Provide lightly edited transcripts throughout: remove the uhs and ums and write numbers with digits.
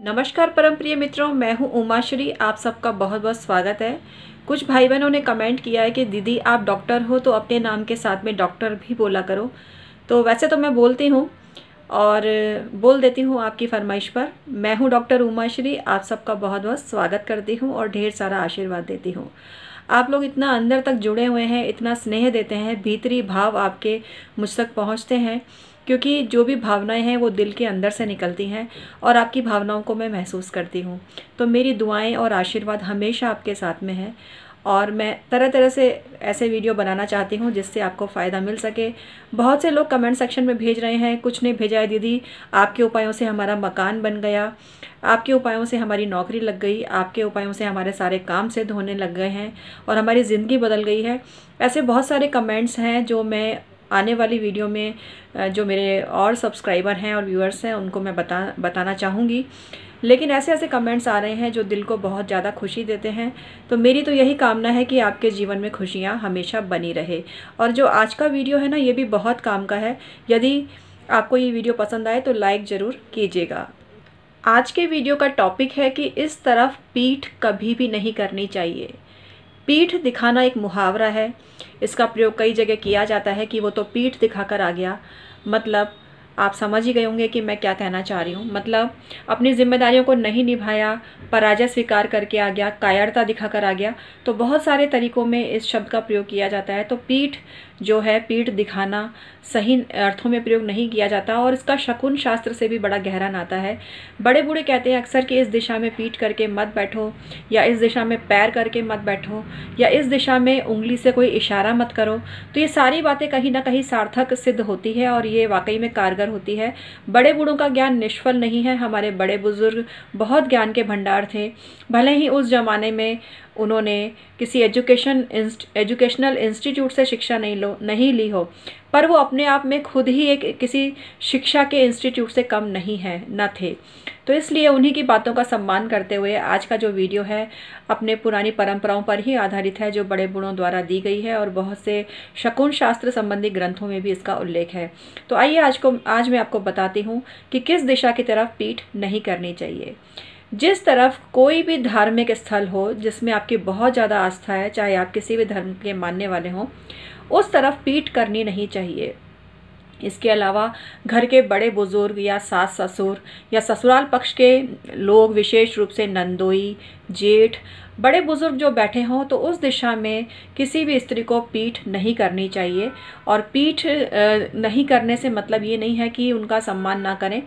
नमस्कार परम प्रिय मित्रों, मैं हूं उमाश्री। आप सबका बहुत बहुत स्वागत है। कुछ भाई बहनों ने कमेंट किया है कि दीदी आप डॉक्टर हो तो अपने नाम के साथ में डॉक्टर भी बोला करो। तो वैसे तो मैं बोलती हूं और बोल देती हूं आपकी फरमाइश पर। मैं हूं डॉक्टर उमाश्री। आप सबका बहुत बहुत स्वागत करती हूं और ढेर सारा आशीर्वाद देती हूं। आप लोग इतना अंदर तक जुड़े हुए हैं, इतना स्नेह देते हैं, भीतरी भाव आपके मुझ तक पहुँचते हैं, क्योंकि जो भी भावनाएं हैं वो दिल के अंदर से निकलती हैं और आपकी भावनाओं को मैं महसूस करती हूँ। तो मेरी दुआएं और आशीर्वाद हमेशा आपके साथ में है और मैं तरह तरह से ऐसे वीडियो बनाना चाहती हूँ जिससे आपको फ़ायदा मिल सके। बहुत से लोग कमेंट सेक्शन में भेज रहे हैं, कुछ ने भेजा है दीदी आपके उपायों से हमारा मकान बन गया, आपके उपायों से हमारी नौकरी लग गई, आपके उपायों से हमारे सारे काम सिद्ध होने लग गए हैं और हमारी ज़िंदगी बदल गई है। ऐसे बहुत सारे कमेंट्स हैं जो मैं आने वाली वीडियो में जो मेरे और सब्सक्राइबर हैं और व्यूअर्स हैं उनको मैं बताना चाहूँगी। लेकिन ऐसे ऐसे कमेंट्स आ रहे हैं जो दिल को बहुत ज़्यादा खुशी देते हैं। तो मेरी तो यही कामना है कि आपके जीवन में खुशियाँ हमेशा बनी रहे। और जो आज का वीडियो है ना, ये भी बहुत काम का है। यदि आपको ये वीडियो पसंद आए तो लाइक ज़रूर कीजिएगा। आज के वीडियो का टॉपिक है कि इस तरफ पीठ कभी भी नहीं करनी चाहिए। पीठ दिखाना एक मुहावरा है। इसका प्रयोग कई जगह किया जाता है कि वो तो पीठ दिखाकर आ गया। मतलब आप समझ ही गए होंगे कि मैं क्या कहना चाह रही हूँ। मतलब अपनी जिम्मेदारियों को नहीं निभाया, पराजय स्वीकार करके आ गया, कायरता दिखाकर आ गया। तो बहुत सारे तरीकों में इस शब्द का प्रयोग किया जाता है। तो पीठ जो है, पीठ दिखाना सही अर्थों में प्रयोग नहीं किया जाता और इसका शकुन शास्त्र से भी बड़ा गहरा नाता है। बड़े बूढ़े कहते हैं अक्सर कि इस दिशा में पीठ करके मत बैठो, या इस दिशा में पैर करके मत बैठो, या इस दिशा में उंगली से कोई इशारा मत करो। तो ये सारी बातें कहीं ना कहीं सार्थक सिद्ध होती है और ये वाकई में कारगर होती है। बड़े बूढ़ों का ज्ञान निष्फल नहीं है। हमारे बड़े बुजुर्ग बहुत ज्ञान के भंडार थे। भले ही उस जमाने में उन्होंने किसी एजुकेशनल इंस्टीट्यूट से शिक्षा नहीं ली हो, पर वो अपने आप में खुद ही एक किसी शिक्षा के इंस्टीट्यूट से कम नहीं है, न थे। तो इसलिए उन्हीं की बातों का सम्मान करते हुए आज का जो वीडियो है अपने पुरानी परंपराओं पर ही आधारित है, जो बड़े बूढ़ों द्वारा दी गई है और बहुत से शकुन शास्त्र संबंधी ग्रंथों में भी इसका उल्लेख है। तो आइए आज मैं आपको बताती हूँ कि किस दिशा की तरफ पीठ नहीं करनी चाहिए। जिस तरफ कोई भी धार्मिक स्थल हो जिसमें आपकी बहुत ज़्यादा आस्था है, चाहे आप किसी भी धर्म के मानने वाले हों, उस तरफ पीठ करनी नहीं चाहिए। इसके अलावा घर के बड़े बुजुर्ग या सास ससुर या ससुराल पक्ष के लोग, विशेष रूप से नंदोई, जेठ, बड़े बुजुर्ग जो बैठे हों, तो उस दिशा में किसी भी स्त्री को पीठ नहीं करनी चाहिए। और पीठ नहीं करने से मतलब ये नहीं है कि उनका सम्मान ना करें।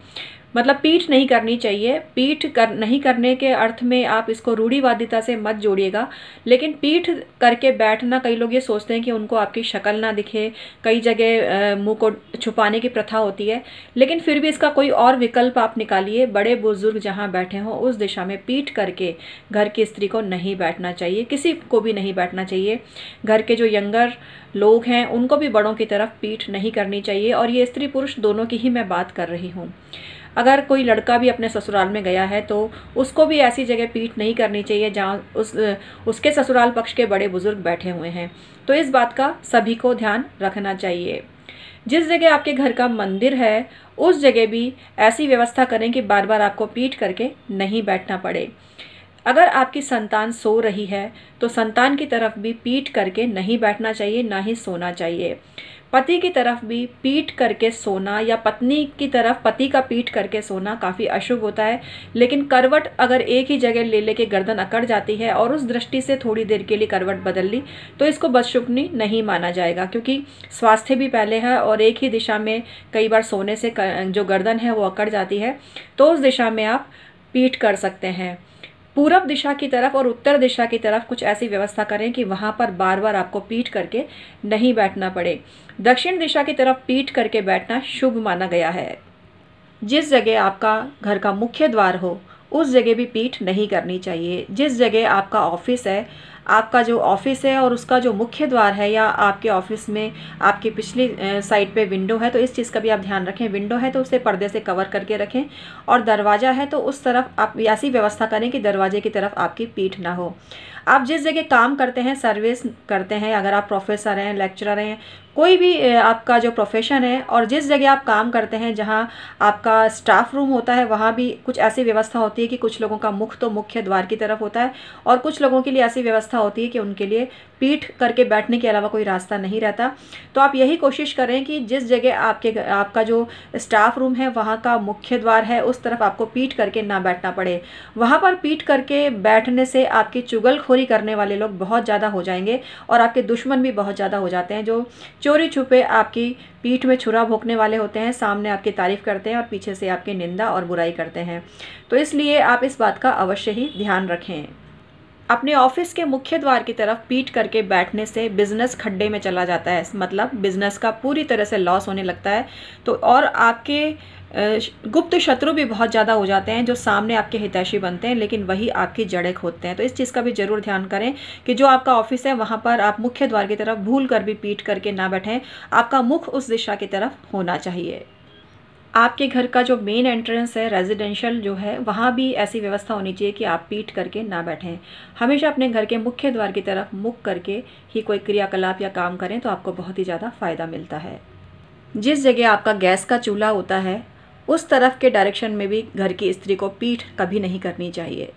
मतलब पीठ नहीं करनी चाहिए। नहीं करने के अर्थ में आप इसको रूढ़िवादिता से मत जोड़िएगा। लेकिन पीठ करके बैठना, कई लोग ये सोचते हैं कि उनको आपकी शक्ल ना दिखे, कई जगह मुंह को छुपाने की प्रथा होती है। लेकिन फिर भी इसका कोई और विकल्प आप निकालिए। बड़े बुजुर्ग जहाँ बैठे हों उस दिशा में पीठ करके घर की स्त्री को नहीं बैठना चाहिए, किसी को भी नहीं बैठना चाहिए। घर के जो यंगर लोग हैं उनको भी बड़ों की तरफ पीठ नहीं करनी चाहिए। और ये स्त्री पुरुष दोनों की ही मैं बात कर रही हूँ। अगर कोई लड़का भी अपने ससुराल में गया है तो उसको भी ऐसी जगह पीठ नहीं करनी चाहिए जहाँ उसके ससुराल पक्ष के बड़े बुजुर्ग बैठे हुए हैं। तो इस बात का सभी को ध्यान रखना चाहिए। जिस जगह आपके घर का मंदिर है उस जगह भी ऐसी व्यवस्था करें कि बार बार आपको पीठ करके नहीं बैठना पड़े। अगर आपकी संतान सो रही है तो संतान की तरफ भी पीठ करके नहीं बैठना चाहिए, ना ही सोना चाहिए। पति की तरफ भी पीठ करके सोना या पत्नी की तरफ पति का पीठ करके सोना काफ़ी अशुभ होता है। लेकिन करवट अगर एक ही जगह ले लेके गर्दन अकड़ जाती है और उस दृष्टि से थोड़ी देर के लिए करवट बदल ली तो इसको बदशुगनी नहीं माना जाएगा, क्योंकि स्वास्थ्य भी पहले है। और एक ही दिशा में कई बार सोने से जो गर्दन है वो अकड़ जाती है, तो उस दिशा में आप पीठ कर सकते हैं। पूरब दिशा की तरफ और उत्तर दिशा की तरफ कुछ ऐसी व्यवस्था करें कि वहाँ पर बार बार आपको पीठ करके नहीं बैठना पड़े। दक्षिण दिशा की तरफ पीठ करके बैठना शुभ माना गया है। जिस जगह आपका घर का मुख्य द्वार हो उस जगह भी पीठ नहीं करनी चाहिए। जिस जगह आपका ऑफिस है, आपका जो ऑफिस है और उसका जो मुख्य द्वार है, या आपके ऑफिस में आपकी पिछली साइड पे विंडो है, तो इस चीज़ का भी आप ध्यान रखें। विंडो है तो उसे पर्दे से कवर करके रखें, और दरवाज़ा है तो उस तरफ आप ऐसी व्यवस्था करें कि दरवाजे की तरफ आपकी पीठ ना हो। आप जिस जगह काम करते हैं, सर्विस करते हैं, अगर आप प्रोफेसर हैं, लेक्चरर हैं, कोई भी आपका जो प्रोफेशन है और जिस जगह आप काम करते हैं, जहाँ आपका स्टाफ रूम होता है, वहाँ भी कुछ ऐसी व्यवस्था होती है कि कुछ लोगों का मुख तो मुख्य द्वार की तरफ होता है और कुछ लोगों के लिए ऐसी व्यवस्था होती है कि उनके लिए पीठ करके बैठने के अलावा कोई रास्ता नहीं रहता। तो आप यही कोशिश करें कि जिस जगह आपका जो स्टाफ रूम है वहाँ का मुख्य द्वार है, उस तरफ आपको पीठ करके ना बैठना पड़े। वहाँ पर पीठ करके बैठने से आपकी चुगलखोरी करने वाले लोग बहुत ज़्यादा हो जाएंगे और आपके दुश्मन भी बहुत ज़्यादा हो जाते हैं, जो चोरी छुपे आपकी पीठ में छुरा भोंकने वाले होते हैं, सामने आपकी तारीफ़ करते हैं और पीछे से आपकी निंदा और बुराई करते हैं। तो इसलिए आप इस बात का अवश्य ही ध्यान रखें। अपने ऑफिस के मुख्य द्वार की तरफ पीठ करके बैठने से बिजनेस खड्डे में चला जाता है, मतलब बिजनेस का पूरी तरह से लॉस होने लगता है। तो और आपके गुप्त शत्रु भी बहुत ज़्यादा हो जाते हैं, जो सामने आपके हितैषी बनते हैं लेकिन वही आपकी जड़ें खोदते हैं। तो इस चीज़ का भी ज़रूर ध्यान करें कि जो आपका ऑफिस है वहाँ पर आप मुख्य द्वार की तरफ भूल कर भी पीठ करके ना बैठें, आपका मुख उस दिशा की तरफ होना चाहिए। आपके घर का जो मेन एंट्रेंस है, रेजिडेंशियल जो है, वहाँ भी ऐसी व्यवस्था होनी चाहिए कि आप पीठ करके ना बैठें। हमेशा अपने घर के मुख्य द्वार की तरफ मुख करके ही कोई क्रियाकलाप या काम करें तो आपको बहुत ही ज़्यादा फ़ायदा मिलता है। जिस जगह आपका गैस का चूल्हा होता है उस तरफ के डायरेक्शन में भी घर की स्त्री को पीठ कभी नहीं करनी चाहिए।